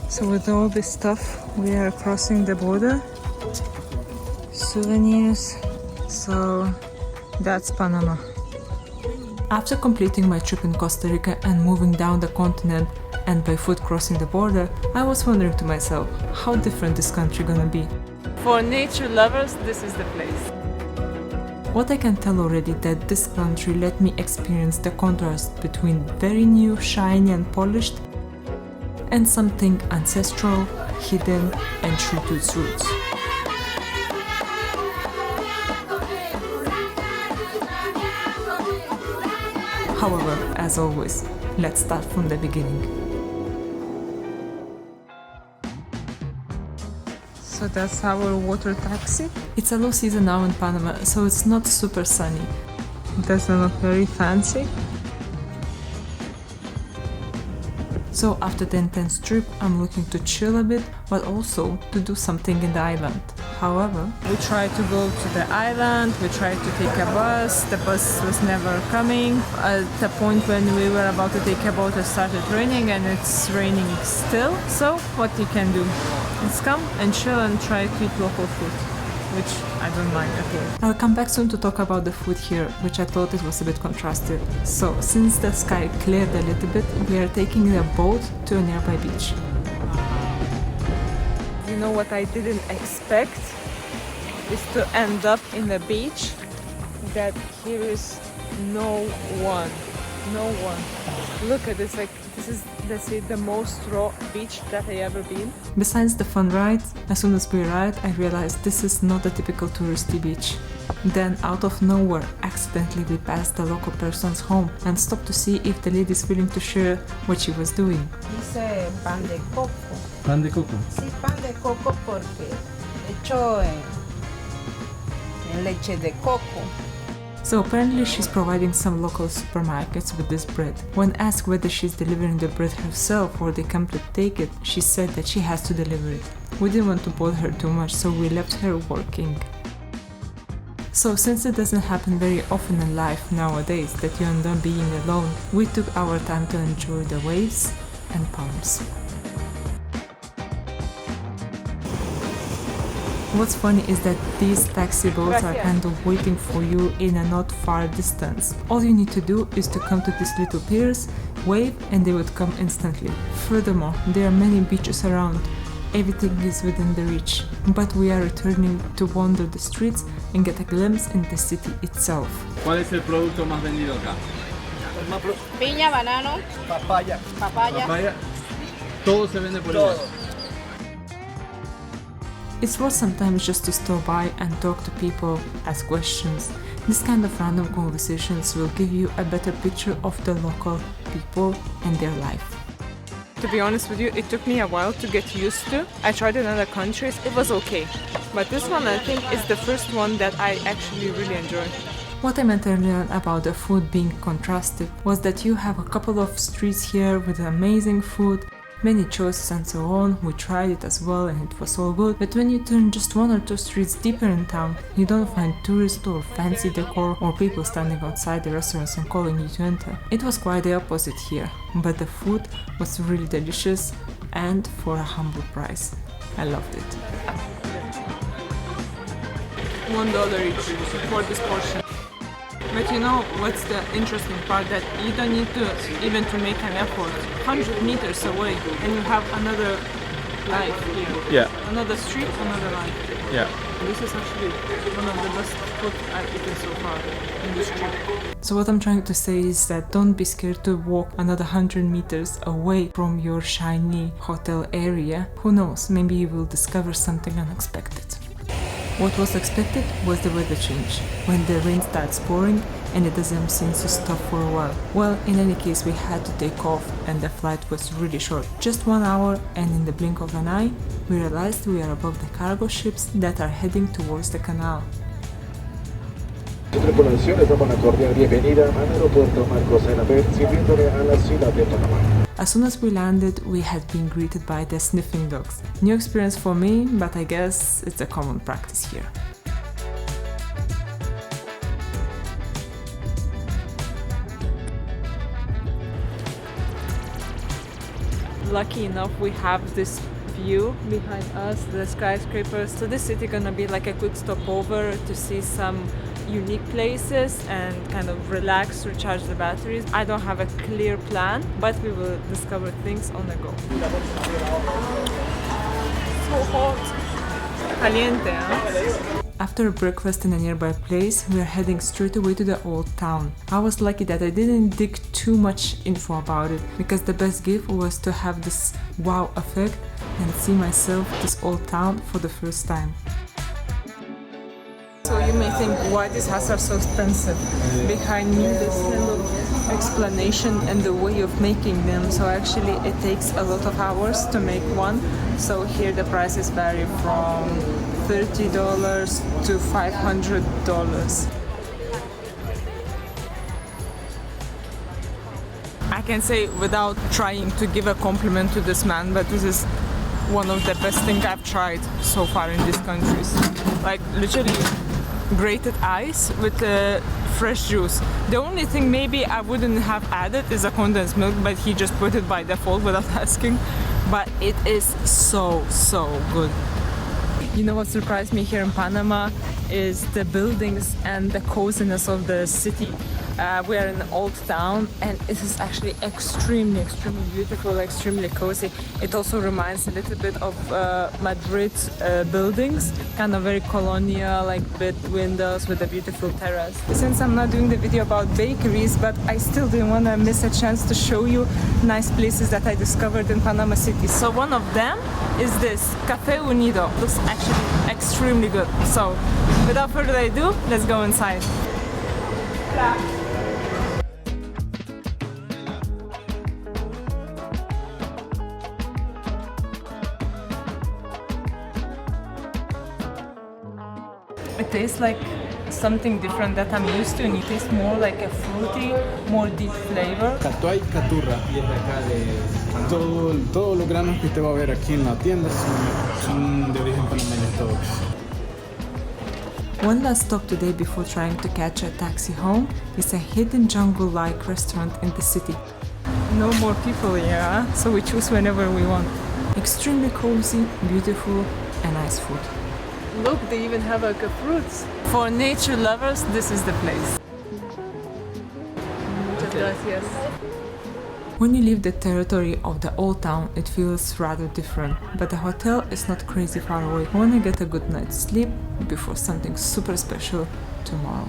So with all this stuff, we are crossing the border. Souvenirs. So that's Panama. After completing my trip in Costa Rica and moving down the continent and by foot crossing the border, I was wondering to myself, how different this country gonna be? For nature lovers, this is the place. What I can tell already that this country let me experience the contrast between very new, shiny and polished and something ancestral, hidden and true to its roots. However, as always, let's start from the beginning. So that's our water taxi. It's a low season now in Panama, so it's not super sunny. It doesn't look very fancy. So after the intense trip, I'm looking to chill a bit, but also to do something in the island. However, we tried to go to the island, we tried to take a bus, the bus was never coming. At the point when we were about to take a boat, it started raining and it's raining still. So what you can do? Let's come and chill and try to eat local food, which I don't mind at all. I'll come back soon to talk about the food here, which I thought it was a bit contrasted. So, since the sky cleared a little bit, we are taking a boat to a nearby beach. You know what I didn't expect is to end up in a beach that here is no one. No one. Look at this, like this is, let's say, the most raw beach that I ever been. Besides the fun ride, as soon as we arrived, I realized this is not a typical touristy beach. Then, out of nowhere, accidentally we passed the local person's home and stopped to see if the lady is willing to share what she was doing. Dice pan de coco. ¿Pan de coco? Sí, pan de coco porque hecho en leche de coco. So apparently she's providing some local supermarkets with this bread. When asked whether she's delivering the bread herself or they come to take it, she said that she has to deliver it. We didn't want to bother her too much, so we left her working. So since it doesn't happen very often in life nowadays that you end up being alone, we took our time to enjoy the waves and palms. What's funny is that these taxi boats are kind of waiting for you in a not far distance. All you need to do is to come to these little piers, wave, and they would come instantly. Furthermore, there are many beaches around. Everything is within the reach. But we are returning to wander the streets and get a glimpse in the city itself. ¿Cuál es el producto más vendido acá? Piña, banano, Papaya. papaya. Todo se vende por igual. It's worth sometimes just to stop by and talk to people, ask questions. This kind of random conversations will give you a better picture of the local people and their life. To be honest with you, it took me a while to get used to. I tried in other countries, it was okay. But this one I think is the first one that I actually really enjoy. What I meant earlier about the food being contrasted was that you have a couple of streets here with amazing food, many choices and so on. We tried it as well and it was all good, but when you turn just one or two streets deeper in town, you don't find tourists or fancy decor or people standing outside the restaurants and calling you to enter. It was quite the opposite here, but the food was really delicious and for a humble price. I loved it. $1 each for this portion. But you know what's the interesting part? That you don't need to even to make an effort. 100 meters away and you have another life here. Yeah. Another street, another life. Yeah. This is actually one of the best food I've eaten so far in this trip. So what I'm trying to say is that don't be scared to walk another 100 meters away from your shiny hotel area. Who knows, maybe you will discover something unexpected. What was expected was the weather change, when the rain starts pouring and it doesn't seem to stop for a while. Well, in any case, we had to take off and the flight was really short, just 1 hour, and in the blink of an eye, we realized we are above the cargo ships that are heading towards the canal. Tripulación, les damos la cordial bienvenida al aeropuerto Marcos Enabel, sirviéndole a la ciudad de Panamá. As soon as we landed, we had been greeted by the sniffing dogs. New experience for me, but I guess it's a common practice here. lucky enough we have this view behind us, the skyscrapers. So this city gonna be like a quick stopover to see some unique places and kind of relax, recharge the batteries. I don't have a clear plan, but we will discover things on the go. So hot. Caliente, huh? After breakfast in a nearby place, we are heading straight away to the old town. I was lucky that I didn't dig too much info about it, because the best gift was to have this wow effect and see myself this old town for the first time. So you may think, why these hats are so expensive? Behind me there's a little explanation and the way of making them. So actually it takes a lot of hours to make one. So here the prices vary from $30 to $500. I can say without trying to give a compliment to this man, but this is one of the best things I've tried so far in these countries. Like literally grated ice with fresh juice. The only thing maybe I wouldn't have added is a condensed milk, but he just put it by default without asking. But it is so good. You know what surprised me here in Panama is the buildings and the coziness of the city. We are in an old town and it is actually extremely beautiful, extremely cozy. It also reminds a little bit of Madrid buildings, kind of very colonial, like big windows with a beautiful terrace. Since I'm not doing the video about bakeries, but I still didn't want to miss a chance to show you nice places that I discovered in Panama City. So one of them is this Café Unido. Looks actually extremely good. So without further ado, let's go inside. It tastes like something different that I'm used to, and it tastes more like a fruity, more deep flavor. Cacao y caturra. Y es de acá de todos los granos que usted va a ver aquí en la tienda son de origen panameño todos. One last stop today before trying to catch a taxi home is a hidden jungle-like restaurant in the city. No more people here, huh? So we choose whenever we want. Extremely cozy, beautiful, and nice food. Look, they even have like fruits. For nature lovers, this is the place. Muchas gracias. When you leave the territory of the old town, it feels rather different, but the hotel is not crazy far away. I want to get a good night's sleep before something super special tomorrow.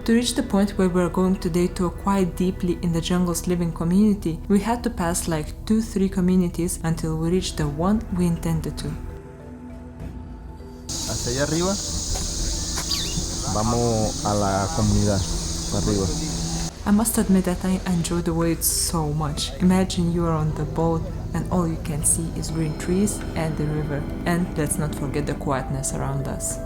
To reach the point where we're going today to acquire deeply in the jungle's living community, we had to pass like 2-3 communities until we reached the one we intended to. Hacia allá arriba, vamos a la comunidad, arriba. I must admit that I enjoy the way so much. Imagine you are on the boat and all you can see is green trees and the river. And let's not forget the quietness around us.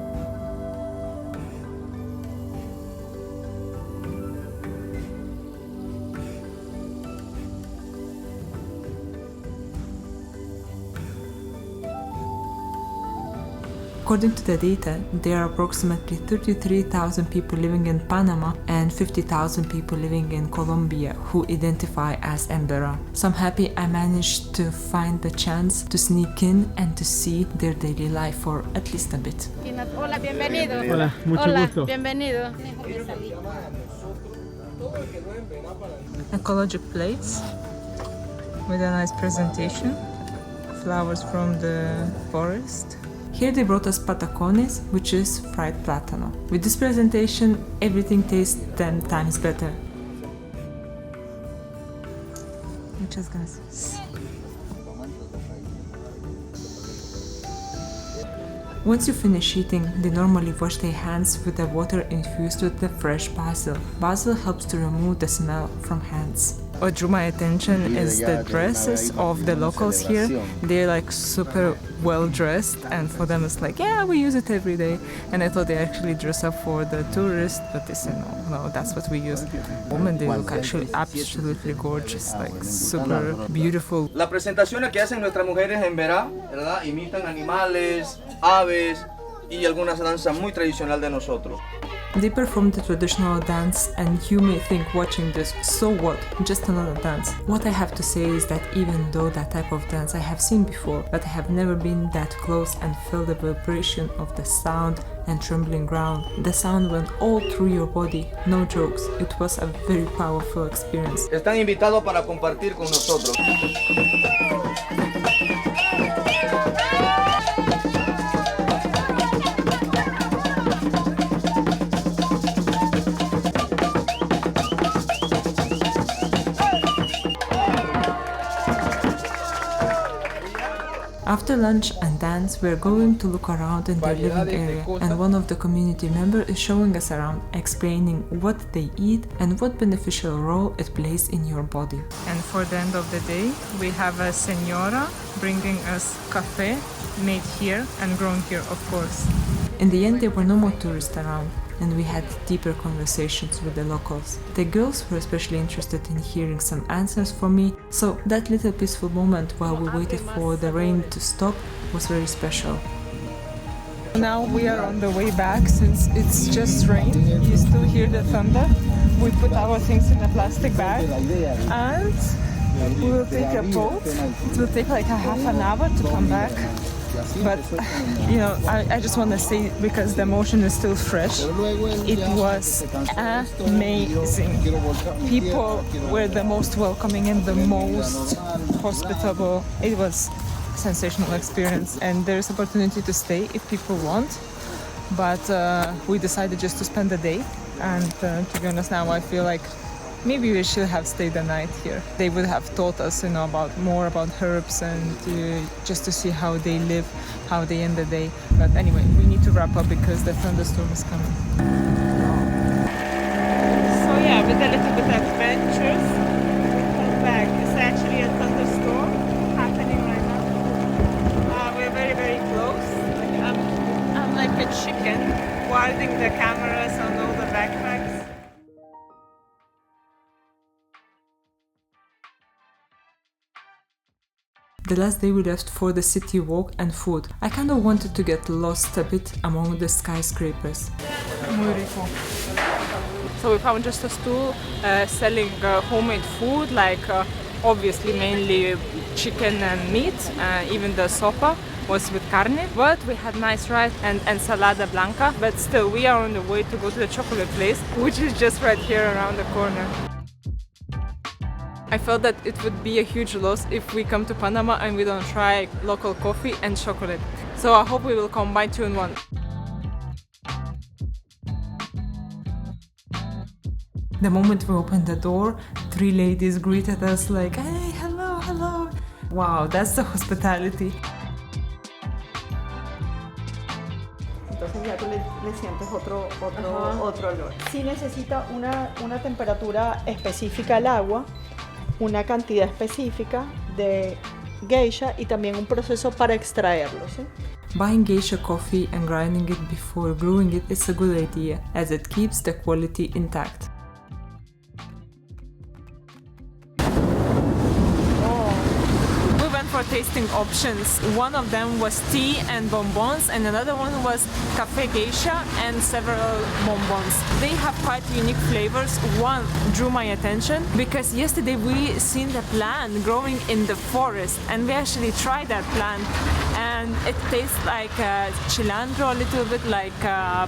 According to the data, there are approximately 33,000 people living in Panama and 50,000 people living in Colombia who identify as Embera. So I'm happy I managed to find the chance to sneak in and to see their daily life for at least a bit. Hola, bienvenido. Hola, mucho gusto. Bienvenido. Ecologic plates with a nice presentation, flowers from the forest. Here they brought us patacones, which is fried plátano. With this presentation, everything tastes 10 times better. Muchas gracias. Once you finish eating, they normally wash their hands with the water infused with the fresh basil. Basil helps to remove the smell from hands. What drew my attention is the dresses of the locals here. They're like super well dressed, and for them it's like, yeah, we use it every day. And I thought they actually dress up for the tourists, but they said no, that's what we use. Women, they look actually absolutely gorgeous, like super beautiful. Las presentaciones que hacen nuestras mujeres en Embera, ¿verdad? Imitan animales, aves, y algunas danzas muy tradicionales de nosotros. They perform the traditional dance, and you may think watching this, so what, just another dance. What I have to say is that even though that type of dance I have seen before, but I have never been that close and felt the vibration of the sound and trembling ground. The sound went all through your body, no jokes, it was a very powerful experience. Están invitados para compartir con nosotros. After lunch and dance, we are going to look around in the living area, and one of the community members is showing us around, explaining what they eat and what beneficial role it plays in your body. And for the end of the day, we have a señora bringing us cafe, made here and grown here, of course. In the end, there were no more tourists around, and we had deeper conversations with the locals. The girls were especially interested in hearing some answers from me, so that little peaceful moment while we waited for the rain to stop was very special. Now we are on the way back since it's just rain. You still hear the thunder. We put our things in a plastic bag and we will take a boat. It will take like a half an hour to come back. But, you know, I just want to say, because the emotion is still fresh, it was amazing. People were the most welcoming and the most hospitable. It was a sensational experience, and there's opportunity to stay if people want. But we decided just to spend the day, and to be honest, now I feel like maybe we should have stayed the night here. They would have taught us, you know, about more about herbs and just to see how they live, how they end the day. But anyway, we need to wrap up because the thunderstorm is coming. So yeah, with a little bit adventures, we come back. It's actually a thunderstorm happening right now. We're very, very close. I'm like a chicken, wilding the cameras on all the backpacks. The last day we left for the city walk and food. I kind of wanted to get lost a bit among the skyscrapers. So we found just a stool selling homemade food, like obviously mainly chicken and meat. Even the sopa was with carne. But we had nice rice and ensalada blanca. But still, we are on the way to go to the chocolate place, which is just right here around the corner. I felt that it would be a huge loss if we come to Panama and we don't try local coffee and chocolate. So I hope we will combine two in one. The moment we opened the door, 3 ladies greeted us like, hey, hello, hello. Wow, that's the hospitality. Entonces ya tú le sientes otro olor. Sí necesita una temperatura específica al agua, una cantidad específica de geisha y también un proceso para extraerlo, ¿sí? Buying geisha coffee and grinding it before brewing it is a good idea, as it keeps the quality intact. For tasting options. One of them was tea and bonbons, and another one was cafe geisha and several bonbons. They have quite unique flavors. One drew my attention because yesterday we seen the plant growing in the forest, and we actually tried that plant, and it tastes like cilantro, a little bit like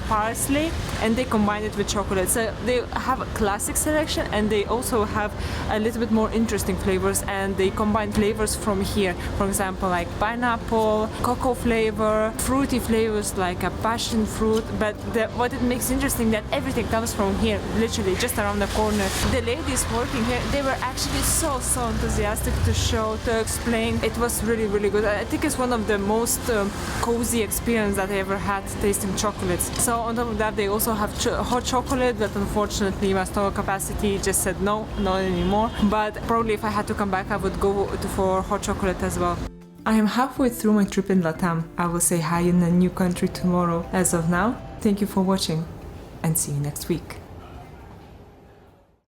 parsley, and they combine it with chocolate. So they have a classic selection, and they also have a little bit more interesting flavors, and they combine flavors from here. For example, like pineapple, cocoa flavor, fruity flavors like a passion fruit. But what it makes interesting that everything comes from here, literally just around the corner. The ladies working here, they were actually so enthusiastic to show, to explain. It was really, really good. I think it's one of the most cozy experience that I ever had tasting chocolates. So on top of that, they also have hot chocolate, but unfortunately my stomach capacity just said no, not anymore. But probably if I had to come back, I would go for hot chocolate as well. I am halfway through my trip in Latam. I will say hi in a new country tomorrow. As of now, thank you for watching and see you next week.